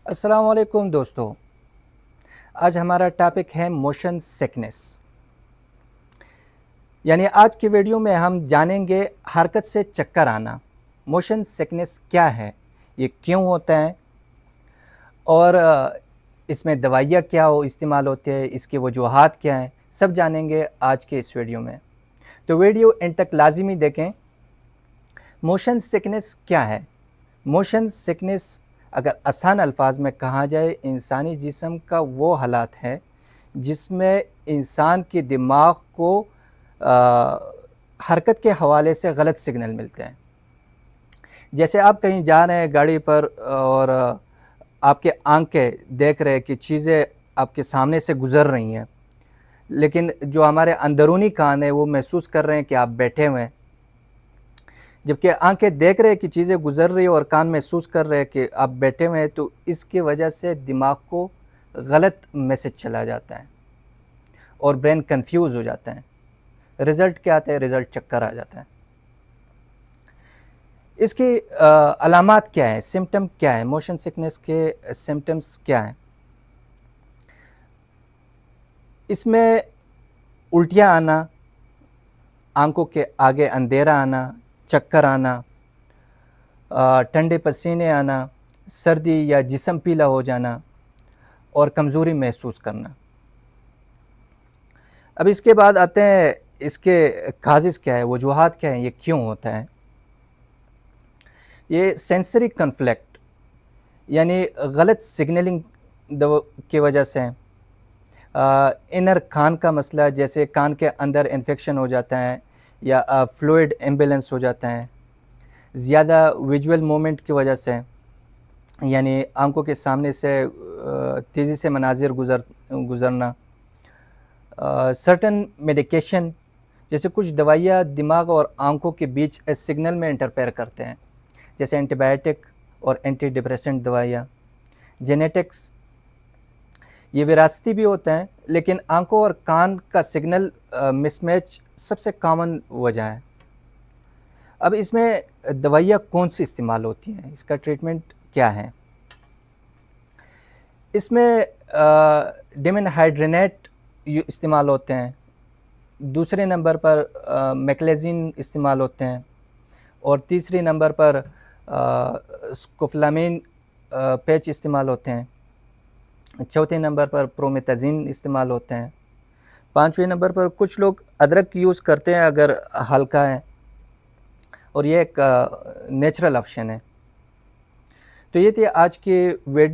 السلام علیکم دوستو، آج ہمارا ٹاپک ہے موشن سکنس. یعنی آج کی ویڈیو میں ہم جانیں گے حرکت سے چکر آنا. موشن سکنس کیا ہے، یہ کیوں ہوتا ہے، اور اس میں دوائیاں کیا استعمال ہوتے ہیں، اس کے وجوہات کیا ہیں، سب جانیں گے آج کے اس ویڈیو میں. تو ویڈیو اینڈ تک لازمی دیکھیں. موشن سکنس کیا ہے؟ موشن سکنس اگر آسان الفاظ میں کہا جائے، انسانی جسم کا وہ حالات ہے جس میں انسان کے دماغ کو حرکت کے حوالے سے غلط سگنل ملتے ہیں. جیسے آپ کہیں جا رہے ہیں گاڑی پر اور آپ کے آنکھیں دیکھ رہے کہ چیزیں آپ کے سامنے سے گزر رہی ہیں، لیکن جو ہمارے اندرونی کان ہیں وہ محسوس کر رہے ہیں کہ آپ بیٹھے ہوئے ہیں. جبکہ آنکھیں دیکھ رہے کہ چیزیں گزر رہی اور کان محسوس کر رہے کہ آپ بیٹھے ہوئے ہیں، تو اس کی وجہ سے دماغ کو غلط میسج چلا جاتا ہے اور برین کنفیوز ہو جاتا ہے. رزلٹ کیا آتا ہے؟ رزلٹ چکر آ جاتا ہے. اس کی علامات کیا ہیں؟ سمٹم کیا ہیں؟ موشن سکنس کے سمٹمز کیا ہیں؟ اس میں الٹیاں آنا، آنکھوں کے آگے اندھیرا آنا، چکر آنا، ٹھنڈے پسینے آنا، سردی یا جسم پیلا ہو جانا اور کمزوری محسوس کرنا. اب اس کے بعد آتے ہیں اس کے کازز کیا ہے، وجوہات کیا ہیں، یہ کیوں ہوتا ہے. یہ سینسری کنفلکٹ یعنی غلط سگنلنگ کی وجہ سے، انر کان کا مسئلہ، جیسے کان کے اندر انفیکشن ہو جاتا ہے یا فلوئڈ امبیلنس ہو جاتا ہے. زیادہ ویژول مومنٹ کی وجہ سے، یعنی آنکھوں کے سامنے سے تیزی سے مناظر گزرنا. سرٹن میڈیکیشن، جیسے کچھ دوائیاں دماغ اور آنکھوں کے بیچ سگنل میں انٹرفیئر کرتے ہیں، جیسے اینٹی بائیوٹک اور اینٹی ڈپریسنٹ دوائیاں. جینیٹکس، یہ وراثتی بھی ہوتا ہے، لیکن آنکھوں اور کان کا سگنل مس میچ سب سے کامن وجہ ہے. اب اس میں دوائیاں کون سی استعمال ہوتی ہیں، اس کا ٹریٹمنٹ کیا ہے؟ اس میں ڈیمنہائیڈرینیٹ استعمال ہوتے ہیں. دوسرے نمبر پر میکلیزین استعمال ہوتے ہیں، اور تیسری نمبر پر اسکوفلامین پیچ استعمال ہوتے ہیں. چوتھے نمبر پر پرومیتازین استعمال ہوتے ہیں. پانچویں نمبر پر کچھ لوگ ادرک یوز کرتے ہیں اگر ہلکا ہے، اور یہ ایک نیچرل آپشن ہے. تو یہ تھی آج کی ویڈیو.